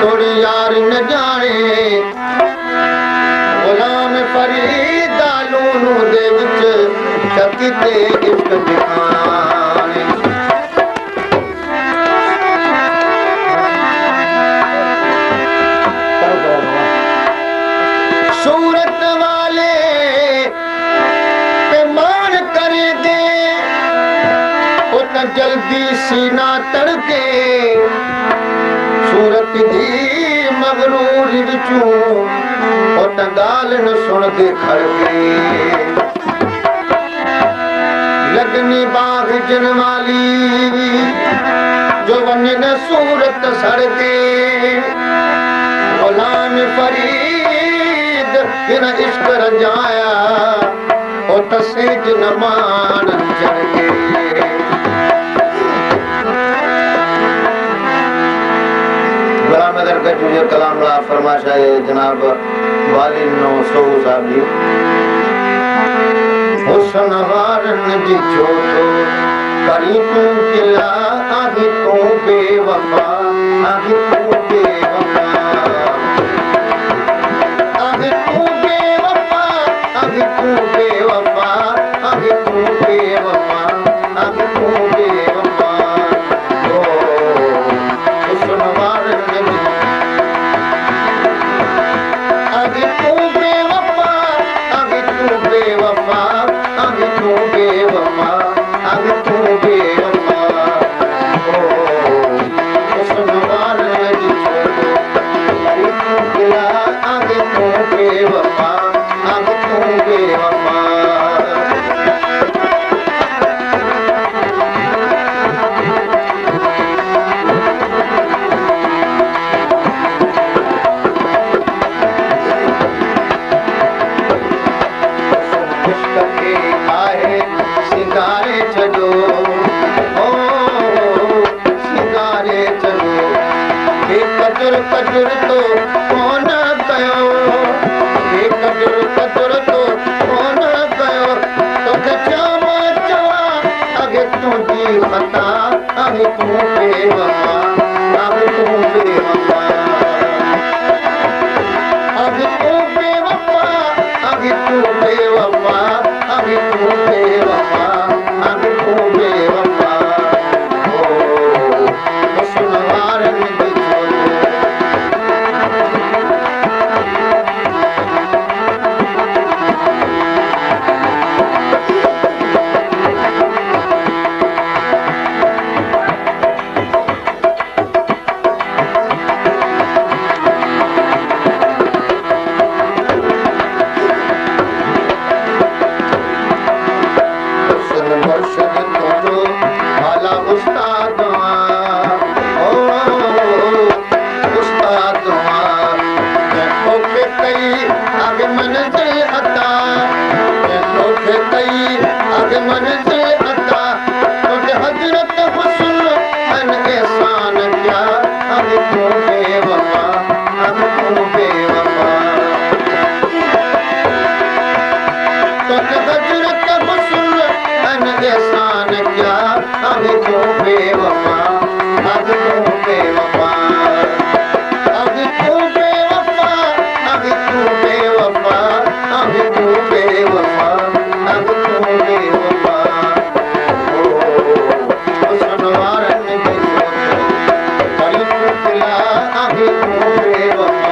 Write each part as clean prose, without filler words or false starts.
थोड़ी यार न जाने गुलाम फरीद लूनू दे विच चकिते इश्क दिखाने सूरत वाले पे मान करे दे उत जल्दी सीना तड़के सूरत दी मगरूर विचू उत गाल न सुन के खड़के लगनी बाग जन वाली जो वञन सूरत सड़के गुलाम फरीद हिन इश्क रजाया उत सेज न मान चढ़के गुलाम अदर का तुझे कलाम ला फरमाशा है जनाब वाली नो सो साहब जी हुस्न वारन जी छोटो करी तू किला आही तू बेवफा आही तू बेवफा आही तू बेवफा आही तू बेवफा आही तू बेवफा आही तू बेवफा ओ हुस्न वारन जी आही तू बेवफा आही तू बेवफा आही तू बेवफा आही तू बेवफा ओ हुस्न वारन जी छोटो करी तू किला आही तू बेवफा आही तू बेवफा इश्क के आए सिंगारे चलो ओ सिंगारे चलो हे कदर कदर तो कौन कयो हे कदर कदर तो कौन कयो तो चामा चवा आगे तुझी खता आगे तू बेवफा आगे तू बेवफा आगे तू बेवफा आगे तू बेवफा आगे तू बेवफा आगे तू बेवफा ओ हुस्न वारन जी छोटो हुस्न मुर्शिद तुझो वाला उस्ताद ओ उस्ताद तोखे कई आगे मन से अता तोखे कई आगे मन से अता तुझे हजरत हुस्न अन एहसान क्या आगे तू बेवफा आगे तू बेवफा तुझे हजरत हुस्न अन एहसान क्या आगे तू बेवफा आगे तू बेवफा आगे तू बेवफा आगे तू बेवफा आगे तू बेवफा आगे तू बेवफा ओ हुस्न वारन जी छोटो करी तू किला आगे तू बेवफा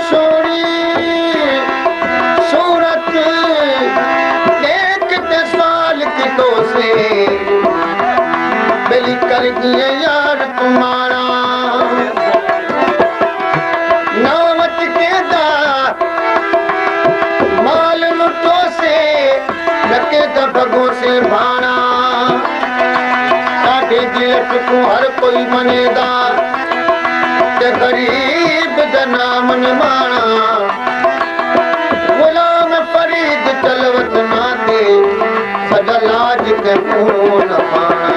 सोनी सूरत देखते साल की तो से बिली कर दिए यार तुम्हारा नामत के दा माल लुटो से रखे दा भगो से भाना साढ़े दिल को हर कोई मनेदा ते गरीब दा नाम निमाना गुलाम फरीद चलवत नाते सजा लाज के पून पाना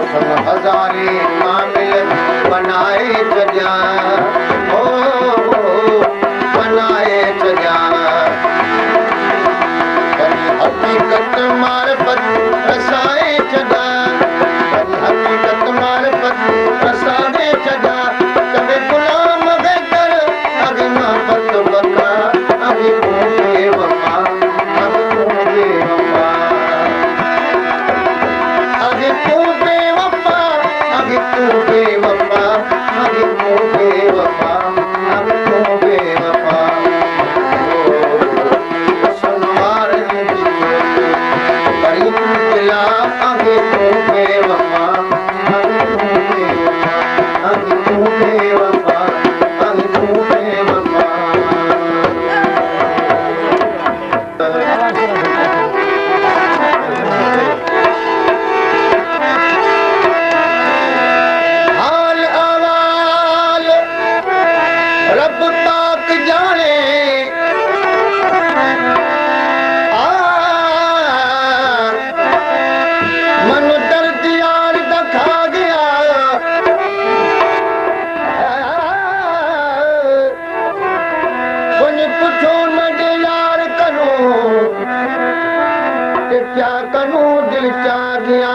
उसम हजारे कामिल बनाए सजा बनाए सजा हकीकत मार्फत रसाए सजा हकीकत मार्फत रसाए सजा कभी गुलाम बेकर अभी मोहब्बत बका अभी तू बेवफा अभी तू बेवफा अभी तू बेवफा अभी तू बेवफा अभी तू बेवफा क्या करूं दिल क्या गया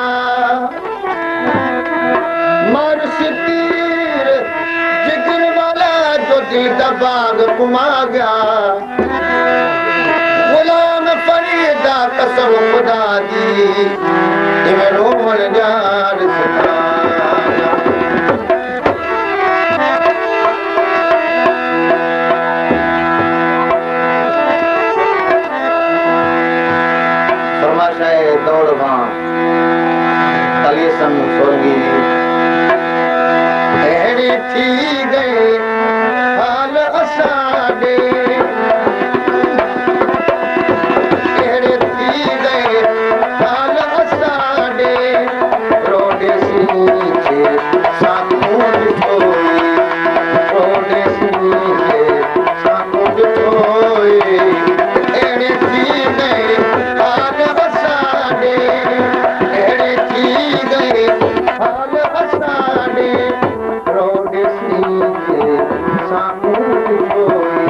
मर सितीर जिगर वाला जो दिल दबाग कुमा गया गुलाम फरीदा कसम खुदा दी जिवें रोवन यार सदा दौड़ कलेसन सोगी अहिड़ी थी गई हाल असांजे अहिड़ी थी गई हाल असांजे रोडेसी खे साम्हूं ॾिठोई रोडेसी खे साम्हूं ॾिठोई अहिड़ी थी गई हाल असांजे अहिड़ी थी गई हाल असांजे रोडेसी खे साम्हूं ॾिठोई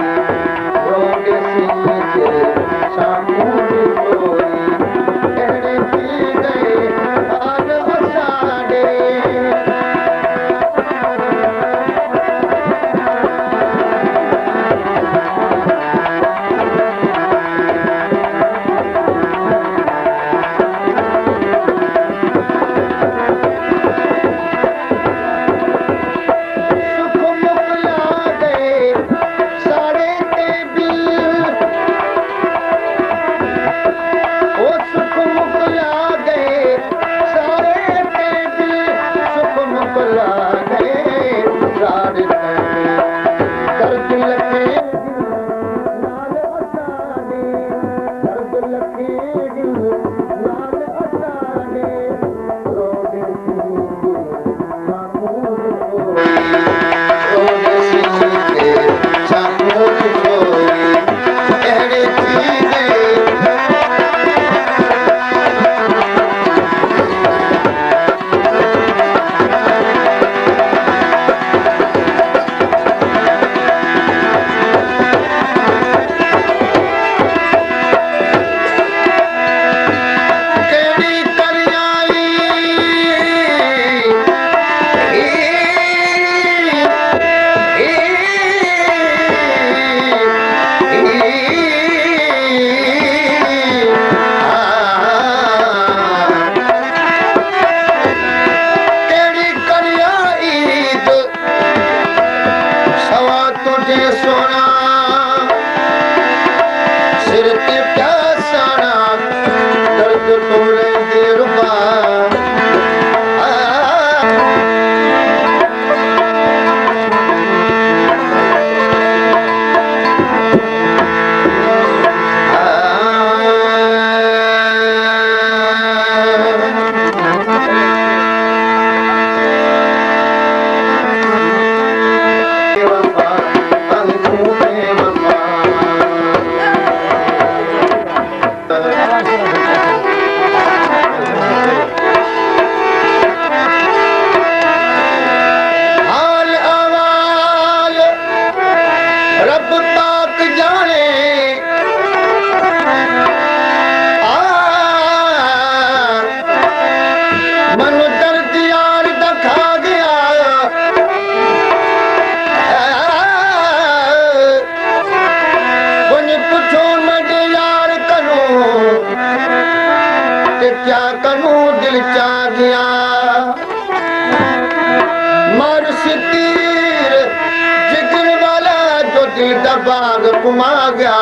बाग घुमा गया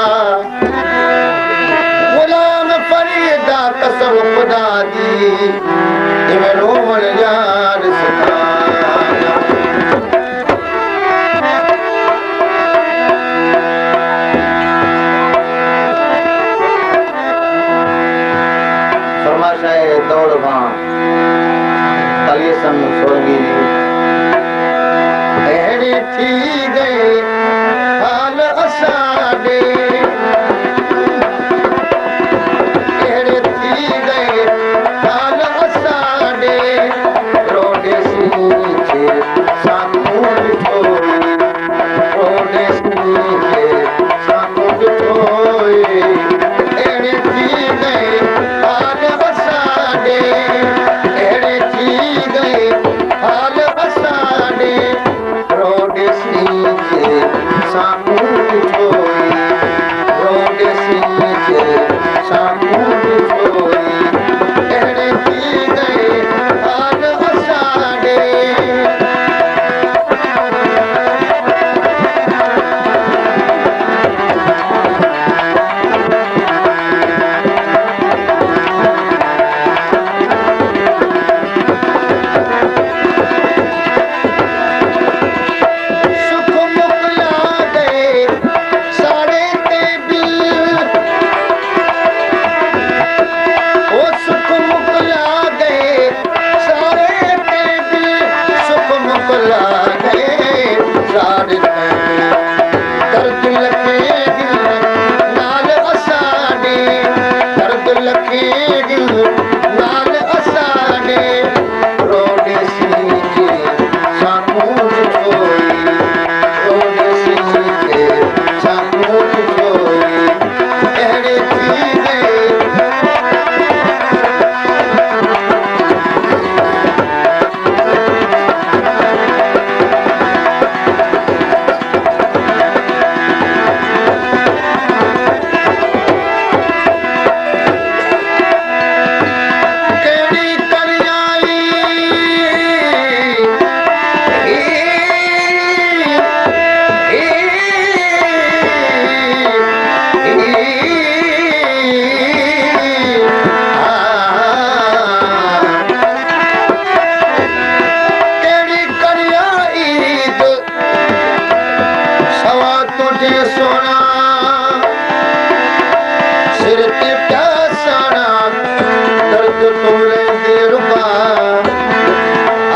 गुलाम फरीदा कसम खुदा दी इवें रोवण यार सिखाया फरमाशाए दौड़ वहां कलियसन सोगी अहड़ी थी गई हाल असां ॾे